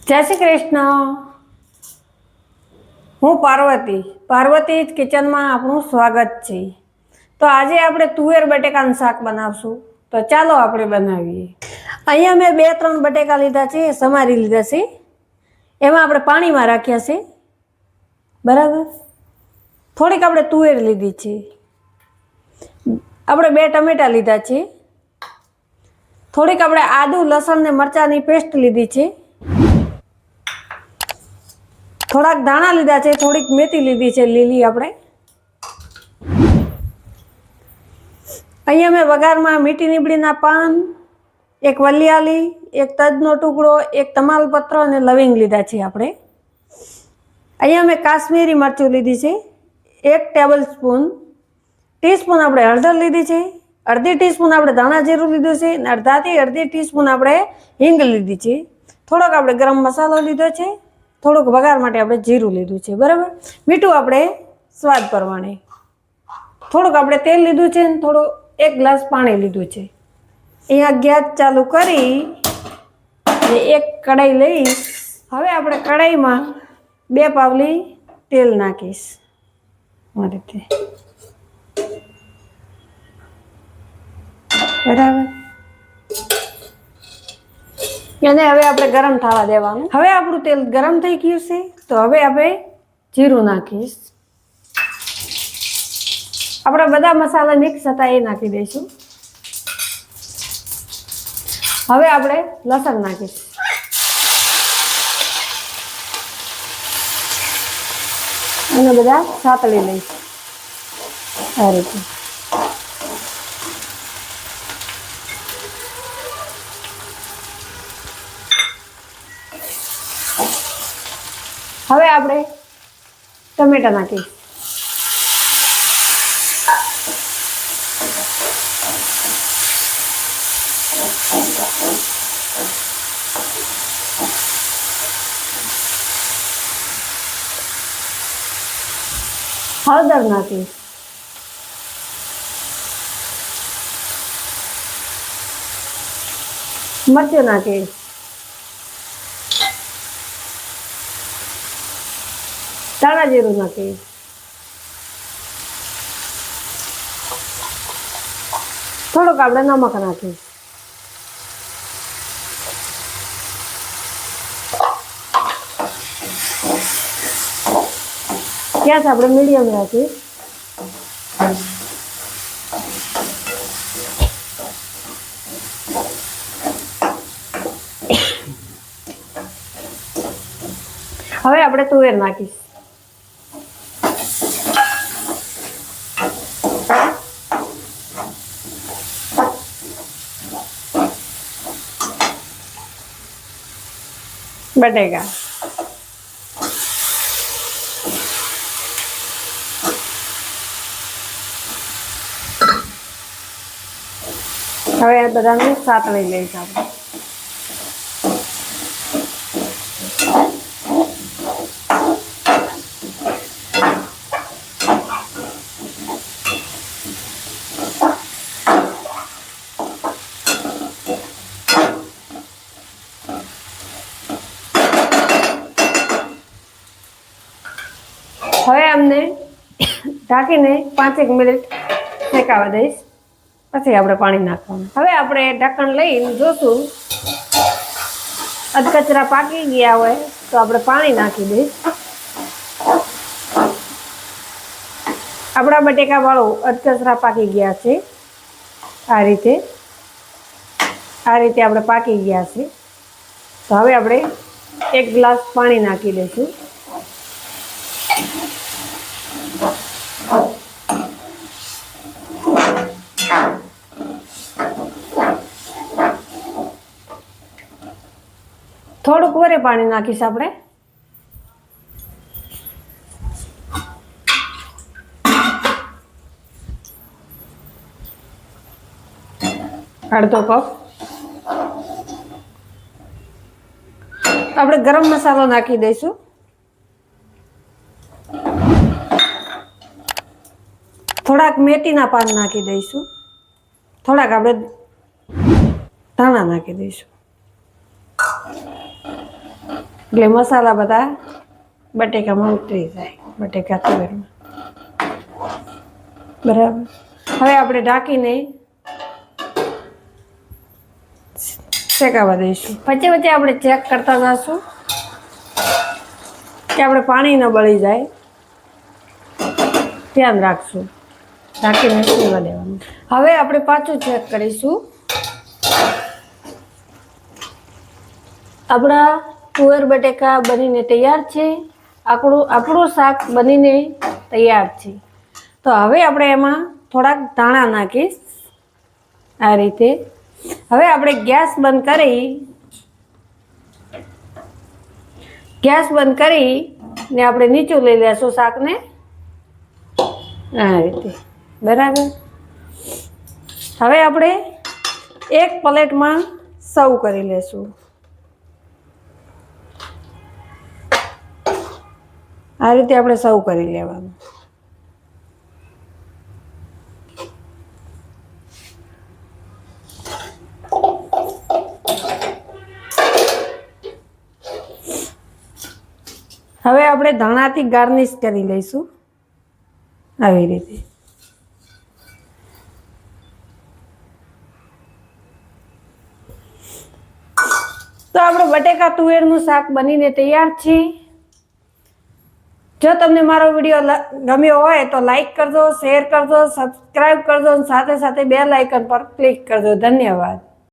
જય શ્રી કૃષ્ણ. હું પાર્વતી કિચનમાં આપણું સ્વાગત છે. તો આજે આપણે તુવેર બટેકાનું શાક બનાવશું. તો ચાલો આપણે બનાવીએ. અહીંયા મેં 2-3 બટેકા લીધા છે, સમારી લીધા છે. એમાં આપણે પાણીમાં રાખ્યા છે, બરાબર. થોડીક આપણે તુવેર લીધી છે. આપણે 2 ટમેટા લીધા છે. થોડીક આપણે આદુ લસણ ને મરચાંની પેસ્ટ લીધી છે. થોડાક ધાણા લીધા છે, થોડીક મેથી લીધી છે લીલી. આપણે અહીંયા મેં વઘારમાં મીઠી લીમડીના પાન, એક વલિયાળી, એક તજનો ટુકડો, એક તમાલપત્ર અને લવિંગ લીધા છે. આપણે અહીંયા મેં કાશ્મીરી મરચું લીધી છે, 1 ટેબલ સ્પૂન ટીસ્પૂન આપણે હળદર લીધી છે, અડધી ટીસ્પૂન આપણે ધાણા જીરું લીધું છે અને અડધી ટીસ્પૂન આપણે હિંગ લીધી છે. થોડોક આપણે ગરમ મસાલો લીધો છે, થોડુંક વઘાર માટે આપણે જીરું લીધું છે, બરાબર. મીઠું આપણે સ્વાદ પ્રમાણે. થોડુંક આપણે તેલ લીધું છે અને થોડું 1 ગ્લાસ પાણી લીધું છે. અહીંયા ગેસ ચાલુ કરી એક કઢાઈ લઈ. હવે આપણે કઢાઈમાં 2 પાવલી તેલ નાખીશ આ રીતે, બરાબર. અને હવે આપણે ગરમ થવા દેવાનું. હવે આપણું તેલ ગરમ થઈ ગયું છે, તો હવે આપણે જીરું નાખીશ. આપણા બધા મસાલા મિક્સ હતા એ નાખી દઈશું. હવે આપણે લસણ નાખીશું અને બધા સાતળી લઈશું આ રીતે. હવે આપણે ટમેટા નાખીશું. હળદર નાખીશ. મરચું નાખીશ. ધાણા જીરું નાખીશ. થોડુંક આપણે નમક નાખીશ. ગેસ આપણે મીડિયમ રાખીશ. હવે આપણે તુવેર નાખીશ. બટેકા, હવે આ બધાને સાતળી લઈશ આપણે. હવે અમને ઢાંકીને 5-1 મિનિટ શેકાવા દઈશ, પછી આપણે પાણી નાખવાનું. હવે આપણે ઢાંકણ લઈને જોશું અધકચરા પાકી ગયા હોય તો આપણે પાણી નાખી દઈશ. આપણા બટેકા વાળું અધકચરા પાકી ગયા છે. આ રીતે આપણે પાકી ગયા છે. તો હવે આપણે 1 ગ્લાસ પાણી નાખી દઈશું. થોડુંક વરે પાણી નાખીશ આપણે. અડધો કપ. આપણે ગરમ મસાલો નાખી દઈશું. થોડાક મેથીના પાન નાખી દઈશું. થોડાક આપણે ધાણા નાખી દઈશું. એટલે મસાલા બધા બટેકામાં ઉતરી જાય, બટેકા તુવેરમાં. બરાબર. હવે આપણે ઢાંકીને શેકાવા દઈશું. વચ્ચે વચ્ચે આપણે ચેક કરતા જઈશું કે આપણે પાણી ન બળી જાય, ધ્યાન રાખશું. ઢાંકીને પીવા દેવાનું. હવે આપણે પાછું ચેક કરીશું. આપણા તુવેર બટેકા બનીને તૈયાર છે. આપણું શાક બનીને તૈયાર છે. તો હવે આપણે એમાં થોડાક ધાણા નાખીશ આ રીતે. હવે આપણે ગેસ બંધ કરી ને આપણે નીચું લઈ લેશું શાકને આ રીતે. બરાબર. હવે આપણે એક પ્લેટમાં સર્વ કરી લેશું. આ રીતે આપણે સર્વ કરી લેવાનું. હવે આપણે ધાણાથી ગાર્નિશ કરી લઈશું આવી રીતે. તો આપણું બટેકા તુવેરનું શાક બનીને તૈયાર છે. જો તમને મારો વિડીયો ગમ્યો હોય તો લાઈક કરજો, શેર કરજો, સબસ્ક્રાઈબ કરજો અને સાથે સાથે બેલ આઇકન પર ક્લિક કરજો. ધન્યવાદ.